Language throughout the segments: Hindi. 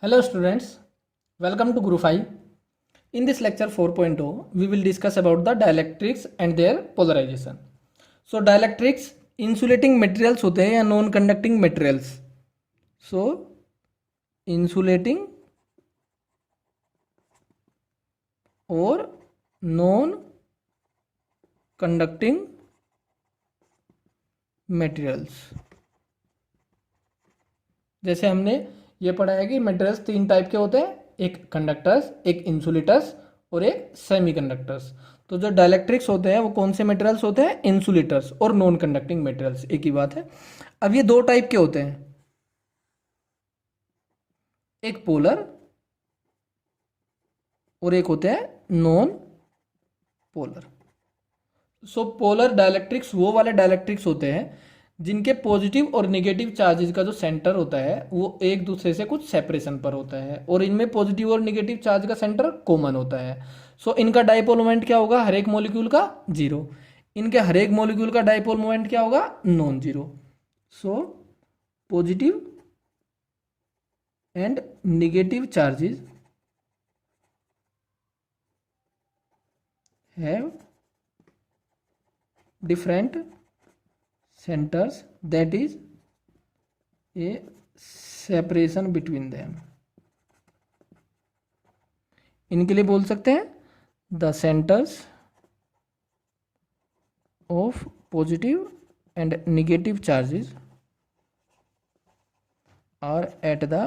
Hello students, welcome to Group 5. In this lecture 4.0, we will discuss about the dielectrics and their polarization. So dielectrics insulating materials होते हैं या non conducting materials. So insulating और non conducting materials. जैसे हमने ये पढ़ा है कि मटेरियल्स तीन टाइप के होते हैं, एक कंडक्टर्स, एक इंसुलेटर्स और एक सेमीकंडक्टर्स। तो जो डाइलेक्ट्रिक्स होते हैं वो कौन से मटेरियल्स होते हैं? इंसुलेटर्स और नॉन कंडक्टिंग मटेरियल्स, एक ही बात है। अब ये दो टाइप के होते हैं, एक पोलर और एक होते हैं नॉन पोलर। सो पोलर डाइलेक्ट्रिक्स वो वाले डाइलेक्ट्रिक्स होते हैं जिनके पॉजिटिव और नेगेटिव चार्जेस का जो सेंटर होता है वो एक दूसरे से कुछ सेपरेशन पर होता है, और इनमें पॉजिटिव और नेगेटिव चार्ज का सेंटर कॉमन होता है। सो इनका डाइपोल मोमेंट क्या होगा? हर एक मॉलिक्यूल का जीरो। इनके हर एक मॉलिक्यूल का डाइपोल मोमेंट क्या होगा? Non zero. So positive and negative charges have different centers, that is a separation between them. इनके लिए बोल सकते हैं the centers of positive and negative charges are at the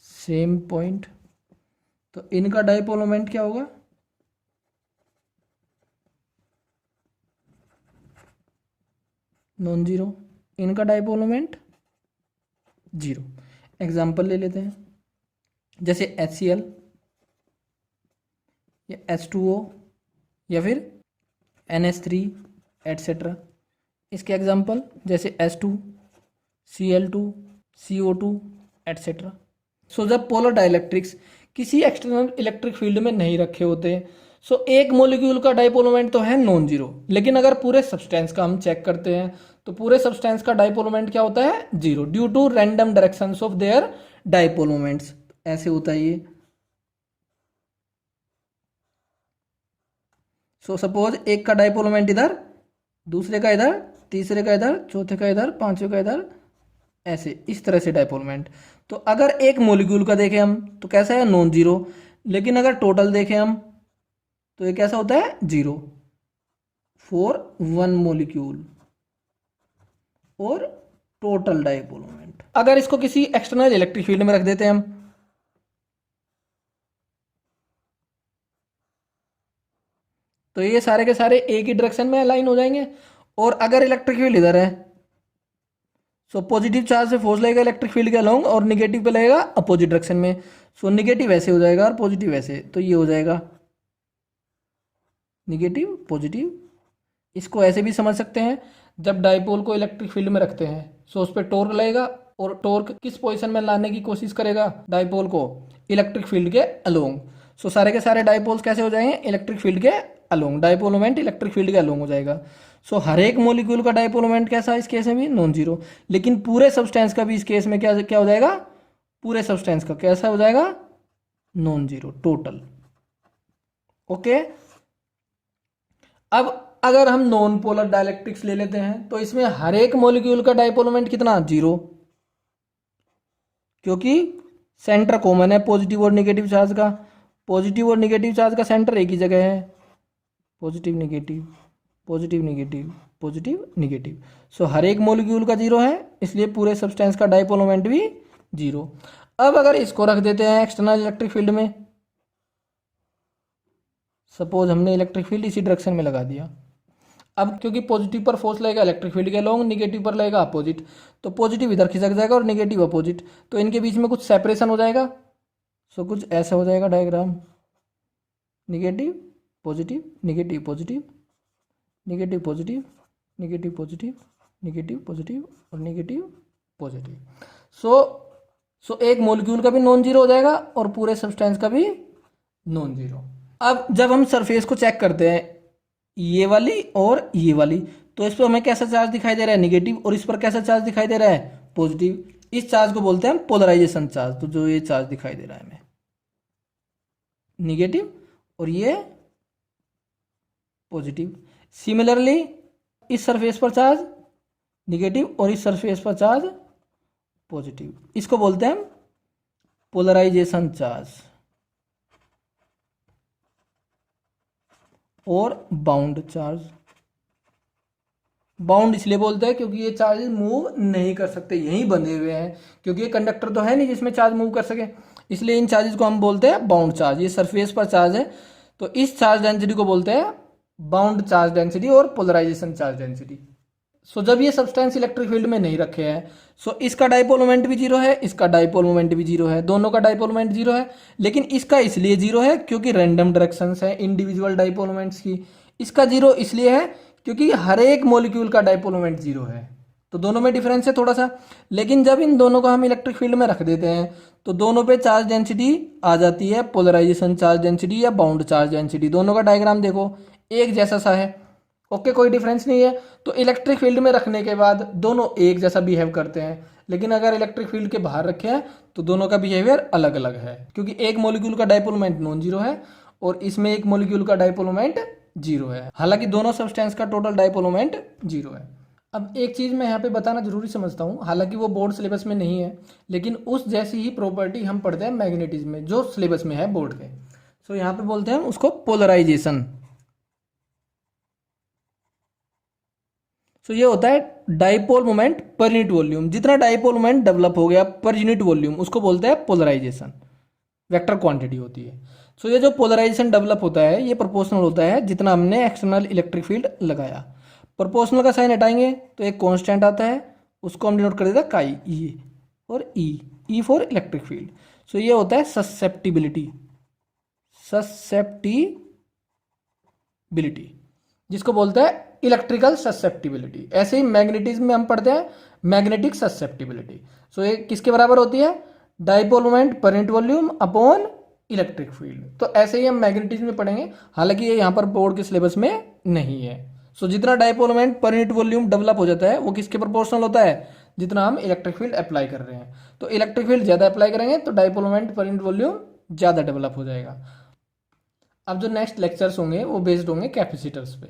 same point. तो इनका डाइपोल मोमेंट क्या होगा? Non zero. इनका डाइपोल मोमेंट जीरो। एग्जाम्पल ले लेते हैं, जैसे HCl या H2O या फिर NH3 एटसेट्रा। इसके एग्जाम्पल जैसे H2, Cl2, CO2 etcetera. So जब पोलर डाइलेक्ट्रिक्स किसी एक्सटर्नल इलेक्ट्रिक फील्ड में नहीं रखे होते, सो एक मॉलिक्यूल का डाइपोल मोमेंट तो है नॉन जीरो, लेकिन अगर पूरे सब्सटेंस का हम चेक करते हैं तो पूरे सब्सटेंस का डाइपोल मोमेंट क्या होता है? Zero, due to random directions of their dipole moments. ऐसे होता है ये। सो सपोज एक का डाइपोल मोमेंट इधर, दूसरे का इधर, तीसरे का इधर, चौथे का इधर, पांचवें का इधर, ऐसे इस तरह से डाइपोल मोमेंट। तो अगर एक मॉलिक्यूल का देखें हम तो कैसा है? Non zero. लेकिन अगर टोटल देखें हम तो ये कैसा होता है? जीरो फॉर वन मॉलिक्यूल और टोटल डाइपोल मोमेंट। अगर इसको किसी एक्सटर्नल इलेक्ट्रिक फील्ड में रख देते हैं हम, तो ये सारे के सारे एक ही डायरेक्शन में अलाइन हो जाएंगे। और अगर इलेक्ट्रिक फील्ड इधर है, सो पॉजिटिव चार्ज से फोर्स लगेगा इलेक्ट्रिक फील्ड के अलोंग और निगेटिव पे लगेगा अपोजिट डायरेक्शन में। सो निगेटिव ऐसे हो जाएगा और पॉजिटिव ऐसे, तो ये हो जाएगा निगेटिव पॉजिटिव। इसको ऐसे भी समझ सकते हैं, जब डाइपोल को इलेक्ट्रिक फील्ड में रखते हैं सो उस पर टॉर्क लगेगा, और टॉर्क किस पोजीशन में लाने की कोशिश करेगा? डाइपोल को इलेक्ट्रिक फील्ड के अलोंग। सो सारे के सारे डाइपोल्स कैसे हो जाएंगे? इलेक्ट्रिक फील्ड के along. Dipole moment electric field के अलोंग हो जाएगा। सो हर एक मॉलिक्यूल का डाइपोल मोमेंट कैसा है इस केस में भी? Non zero. लेकिन पूरे सब्सटेंस का भी इस केस में क्या क्या हो जाएगा? पूरे सब्सटेंस का कैसा हो जाएगा? Non zero total. ओके। अब अगर हम नॉन पोलर डाइलेक्ट्रिक्स ले लेते हैं तो इसमें हर एक मॉलिक्यूल का डाइपोल मोमेंट कितना? जीरो, क्योंकि सेंटर कॉमन है पॉजिटिव और नेगेटिव चार्ज का। पॉजिटिव और नेगेटिव चार्ज का सेंटर एक ही जगह है, positive negative, positive negative, positive negative. So हर एक मॉलिक्यूल का जीरो है, इसलिए पूरे सब्सटेंस का डाइपोल मोमेंट भी जीरो। अब अगर इसको रख देते हैं एक्सटर्नल इलेक्ट्रिक फील्ड में, सपोज हमने इलेक्ट्रिक फील्ड इसी डायरेक्शन में लगा दिया। अब क्योंकि पॉजिटिव पर फोर्स लगेगा इलेक्ट्रिक फील्ड के लॉन्ग, निगेटिव पर लगेगा अपोजिट, तो पॉजिटिव इधर खिसक जाएगा और निगेटिव अपोजिट, तो इनके बीच में कुछ सेपरेशन हो जाएगा। सो कुछ ऐसा हो जाएगा diagram, negative positive, negative positive, negative positive, negative positive, negative positive और नेगेटिव पॉजिटिव। सो एक मॉलिक्यूल का भी नॉन जीरो हो जाएगा और पूरे सब्सटेंस का भी नॉन जीरो। अब जब हम सरफेस को चेक करते हैं, ये वाली और ये वाली, तो इस पर हमें कैसा चार्ज दिखाई दे रहा है? निगेटिव, और इस पर कैसा चार्ज दिखाई दे रहा है? पॉजिटिव। इस चार्ज को बोलते हैं हम पोलराइजेशन चार्ज। तो जो ये चार्ज दिखाई दे रहा है हमें निगेटिव और ये पॉजिटिव। सिमिलरली इस सरफेस पर चार्ज निगेटिव और इस सरफेस पर चार्ज पॉजिटिव, इसको बोलते हैं हम पोलराइजेशन चार्ज और बाउंड चार्ज। बाउंड इसलिए बोलते हैं क्योंकि ये चार्ज मूव नहीं कर सकते, यहीं बंधे हुए हैं, क्योंकि ये कंडक्टर तो है नहीं जिसमें चार्ज मूव कर सके, इसलिए इन चार्जेस को हम बोलते हैं बाउंड चार्ज। ये सरफेस पर चार्ज है तो इस चार्ज डेंसिटी को बोलते हैं बाउंड चार्ज डेंसिटी और पोलराइजेशन चार्ज डेंसिटी। सो जब ये सब्सटेंस इलेक्ट्रिक फील्ड में नहीं रखे हैं, सो इसका डाइपोल मोमेंट भी जीरो है, इसका डाइपोल मोमेंट भी जीरो है, दोनों का डाइपोल मोमेंट जीरो है। लेकिन इसका इसलिए जीरो है क्योंकि रैंडम डायरेक्शंस है इंडिविजुअल डाइपोल मोमेंट्स की। इसका जीरो इसलिए है क्योंकि हर एक मॉलिक्यूल का डाइपोल मोमेंट जीरो है। तो दोनों में डिफरेंस है थोड़ा सा। लेकिन जब इन दोनों को हम इलेक्ट्रिक फील्ड में रख देते हैं तो दोनों पे चार्ज डेंसिटी आ जाती है, पोलराइजेशन चार्ज डेंसिटी या बाउंड चार्ज डेंसिटी। दोनों का डायग्राम देखो एक जैसा सा है, ओके, कोई डिफरेंस नहीं है। तो इलेक्ट्रिक फील्ड में रखने के बाद दोनों एक जैसा बिहेव करते हैं, लेकिन अगर इलेक्ट्रिक फील्ड के बाहर रखे हैं तो दोनों का बिहेवियर अलग अलग है, क्योंकि एक मॉलिक्यूल का डाइपोल मोमेंट नॉन जीरो है और इसमें एक मॉलिक्यूल का डाइपोल मोमेंट जीरो है, हालांकि दोनों सब्सटेंस का टोटल डाइपोल मोमेंट जीरो है। अब एक चीज़ मैं यहाँ पे बताना जरूरी समझता हूँ, हालांकि वो बोर्ड सिलेबस में नहीं है, लेकिन उस जैसी ही प्रॉपर्टी हम पढ़ते हैं मैग्नेटिज्म में जो सिलेबस में है बोर्ड के। सो यहाँ पे बोलते हैं उसको पोलराइजेशन। सो ये होता है dipole moment per unit volume. जितना डाइपोल मोमेंट डेवलप हो गया पर यूनिट वॉल्यूम उसको बोलते हैं पोलराइजेशन, वेक्टर क्वांटिटी होती है। सो ये जो पोलराइजेशन डेवलप होता है ये प्रोपोर्शनल होता है जितना हमने एक्सटर्नल इलेक्ट्रिक फील्ड लगाया। प्रोपोर्शनल का साइन हटाएंगे तो एक कांस्टेंट आता है, उसको हम डिनोट कर देते हैं काई, ई और ई फॉर इलेक्ट्रिक फील्ड। सो ये होता है ससेप्टिबिलिटी, जिसको बोलते हैं इलेक्ट्रिकल ससेप्टिबिलिटी। ऐसे ही मैग्नेटिज्म में हम पढ़ते हैं मैग्नेटिक ससेप्टिबिलिटी। सो ये किसके बराबर होती है, dipole moment per unit volume upon electric field. तो ऐसे ही हम मैग्नेटिज्म में पढ़ेंगे, हालांकि ये यहाँ पर बोर्ड के सिलेबस में नहीं है। सो जितना dipole moment per unit volume develop हो जाता है वो किसके प्रोपोर्शनल होता है, जितना हम इलेक्ट्रिक फील्ड अप्लाई कर रहे हैं। तो इलेक्ट्रिक फील्ड ज़्यादा अप्लाई करेंगे तो dipole moment per unit volume ज़्यादा डेवलप हो जाएगा। अब जो नेक्स्ट लेक्चर्स होंगे वो बेस्ड होंगे कैपेसिटर्स पे।